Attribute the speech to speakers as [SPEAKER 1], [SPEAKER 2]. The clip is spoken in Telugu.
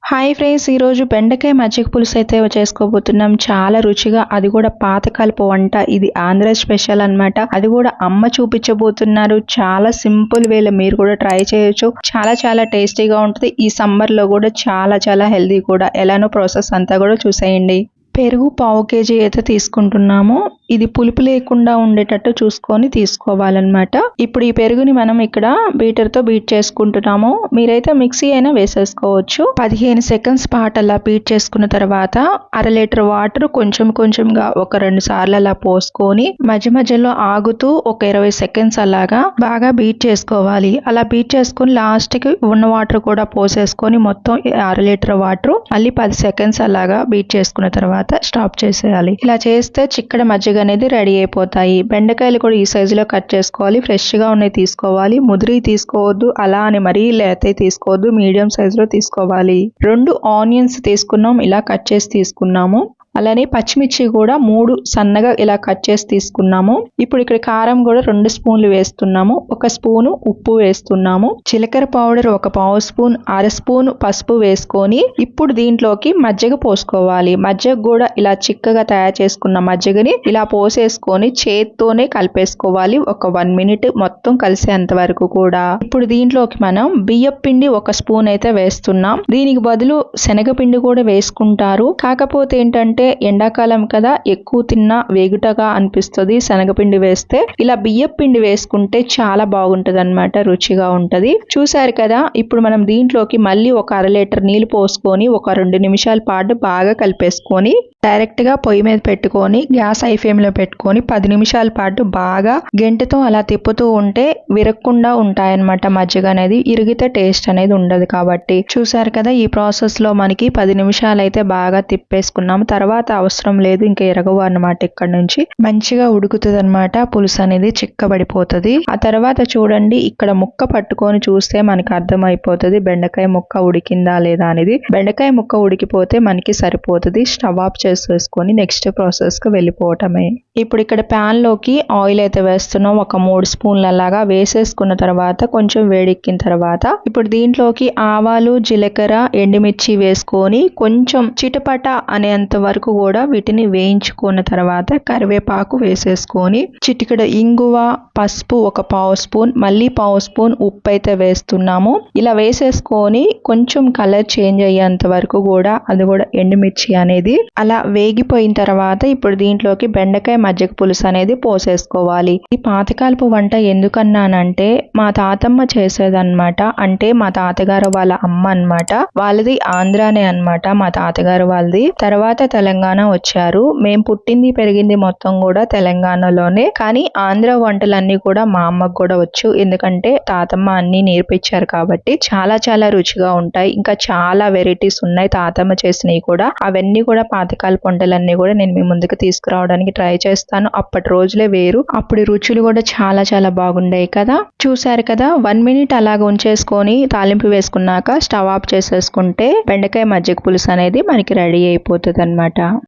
[SPEAKER 1] హాయ్ ఫ్రెండ్స్, ఈరోజు బెండకాయ మజ్జిగ పులుసు అయితే చేసుకోబోతున్నాం. చాలా రుచిగా, అది కూడా పాతకాలపు వంట. ఇది ఆంధ్ర స్పెషల్ అన్నమాట. అది కూడా అమ్మ చూపించబోతున్నారు. చాలా సింపుల్ వేలో మీరు కూడా ట్రై చేయొచ్చు. చాలా చాలా టేస్టీగా ఉంటుంది. ఈ సమ్మర్ లో కూడా చాలా చాలా హెల్దీ కూడా. ఎలానో ప్రాసెస్ అంతా కూడా చూసేయండి. పెరుగు 1/2 kg అయితే తీసుకుంటున్నాము. ఇది పులుపు లేకుండా ఉండేటట్టు చూసుకొని తీసుకోవాలన్నమాట. ఇప్పుడు ఈ పెరుగుని మనం ఇక్కడ బీటర్ తో బీట్ చేసుకుంటున్నాము. మీరైతే మిక్సీ అయినా వేసేసుకోవచ్చు. 15 సెకండ్స్ పాటు అలా బీట్ చేసుకున్న తర్వాత 1/2 లీటర్ వాటర్ కొంచెం కొంచెంగా ఒక 2 సార్లు అలా పోసుకొని మధ్య మధ్యలో ఆగుతూ ఒక 20 సెకండ్స్ అలాగా బాగా బీట్ చేసుకోవాలి. అలా బీట్ చేసుకొని లాస్ట్ కి ఉన్న వాటర్ కూడా పోసేసుకొని మొత్తం 1/2 లీటర్ వాటర్ మళ్ళీ 10 సెకండ్స్ అలాగా బీట్ చేసుకున్న తర్వాత స్టాప్ చేసేయాలి. ఇలా చేస్తే చిక్కడి మజ్జిగ అనేది రెడీ అయిపోతాయి. బెండకాయలు కూడా ఈ సైజులో కట్ చేసుకోవాలి. ఫ్రెష్ గా ఉన్నాయి తీసుకోవాలి. ముదిరి తీసుకోవద్దు, అలా అని మరీ లేతే తీసుకోవద్దు. మీడియం సైజులో తీసుకోవాలి. 2 ఆనియన్స్ తీసుకున్నాం, ఇలా కట్ చేసి తీసుకున్నాము. అలానే పచ్చిమిర్చి కూడా 3 సన్నగా ఇలా కట్ చేసి తీసుకున్నాము. ఇప్పుడు ఇక్కడ కారం కూడా 2 స్పూన్లు వేస్తున్నాము. 1 స్పూను ఉప్పు వేస్తున్నాము. జీలకర్ర పౌడర్ 1/2 స్పూన్, 1/2 స్పూన్ పసుపు వేసుకొని ఇప్పుడు దీంట్లోకి మజ్జిగ పోసుకోవాలి. మజ్జిగ కూడా ఇలా చిక్కగా తయారు చేసుకున్న మజ్జిగని ఇలా పోసేసుకొని చేత్తోనే కలిపేసుకోవాలి. ఒక 1 మినిట్ మొత్తం కలిసేంత వరకు కూడా. ఇప్పుడు దీంట్లోకి మనం బియ్యం పిండి 1 స్పూన్ అయితే వేస్తున్నాం. దీనికి బదులు శనగపిండి కూడా వేసుకుంటారు. కాకపోతే ఏంటంటే ఎండాకాలం కదా, ఎక్కువ తిన్నా వేగుటగా అనిపిస్తుంది శనగపిండి వేస్తే. ఇలా బియ్యం పిండి వేసుకుంటే చాలా బాగుంటది అన్నమాట, రుచిగా ఉంటది. చూసారు కదా, ఇప్పుడు మనం దీంట్లోకి మళ్ళీ ఒక 1/2 లీటర్ నీళ్లు పోసుకొని ఒక 2 నిమిషాల పాటు బాగా కలిపేసుకొని డైరెక్ట్ గా పొయ్యి మీద పెట్టుకొని గ్యాస్ హై ఫ్లేమ్ లో పెట్టుకొని 10 నిమిషాల పాటు బాగా గెంటెతో అలా తిప్పుతూ ఉంటే విరగకుండా ఉంటాయన్నమాట. మజ్జిగ అనేది ఇరిగితే టేస్ట్ అనేది ఉండదు కాబట్టి. చూసారు కదా, ఈ ప్రాసెస్ లో మనకి 10 నిమిషాలు అయితే బాగా తిప్పేసుకున్నాము. తర్వాత అవసరం లేదు, ఇంకా ఎరగవు అన్నమాట. ఇక్కడ నుంచి మంచిగా ఉడుకుతుంది అన్నమాట. పులుసు అనేది చిక్కబడిపోతుంది. ఆ తర్వాత చూడండి, ఇక్కడ ముక్క పట్టుకొని చూస్తే మనకి అర్థమైపోతుంది బెండకాయ ముక్క ఉడికిందా లేదా అనేది. బెండకాయ ముక్క ఉడికిపోతే మనకి సరిపోతుంది. స్టవ్ ఆఫ్ చేసేసుకొని నెక్స్ట్ ప్రాసెస్ కి వెళ్ళిపోవటమే. ఇప్పుడు ఇక్కడ ప్యాన్ లోకి ఆయిల్ అయితే వేస్తున్నాం. ఒక 3 స్పూన్ల లాగా వేసేసుకున్న తర్వాత కొంచెం వేడెక్కిన తర్వాత ఇప్పుడు దీంట్లోకి ఆవాలు, జీలకర్ర, ఎండుమిర్చి వేసుకొని కొంచెం చిటపట అనేంత వరకు కూడా వీటిని వేయించుకున్న తర్వాత కరివేపాకు వేసేసుకొని చిటికెడ ఇంగువ, పసుపు 1/2 స్పూన్, మళ్ళీ 1/2 స్పూన్ ఉప్పు అయితే వేస్తున్నాము. ఇలా వేసేసుకొని కొంచెం కలర్ చేంజ్ అయ్యేంత వరకు కూడా, అది కూడా ఎండుమిర్చి అనేది అలా వేగిపోయిన తర్వాత ఇప్పుడు దీంట్లోకి బెండకాయ మజ్జిగ పులుసు అనేది పోసేసుకోవాలి. ఈ పాతకాలపు వంట ఎందుకన్నానంటే మా తాతమ్మ చేసేదన్నమాట. అంటే మా తాతగారు వాళ్ళ అమ్మ అన్నమాట. వాళ్ళది ఆంధ్రానే అన్నమాట మా తాతగారు వాళ్ళది. తర్వాత తెలంగాణ వచ్చారు. మేము పుట్టింది పెరిగింది మొత్తం కూడా తెలంగాణలోనే. కానీ ఆంధ్ర వంటలన్నీ కూడా మా అమ్మకు కూడా వచ్చు. ఎందుకంటే తాతమ్మ అన్ని నేర్పించారు కాబట్టి చాలా చాలా రుచిగా ఉంటాయి. ఇంకా చాలా వెరైటీస్ ఉన్నాయి తాతమ్మ చేసినవి కూడా. అవన్నీ కూడా పాతకాలపు వంటలన్నీ కూడా నేను మీ ముందుకు తీసుకురావడానికి ట్రై చేస్తాను. అప్పటి రోజులే వేరు. అప్పుడు రుచులు కూడా చాలా చాలా బాగుండేవి కదా. చూసారు కదా, 1 మినిట్ అలాగ ఉంచేసుకొని తాలింపు వేసుకున్నాక స్టవ్ ఆఫ్ చేసేసుకుంటే బెండకాయ మజ్జిగ పులుసు అనేది మనకి రెడీ అయిపోతుంది అన్నమాట.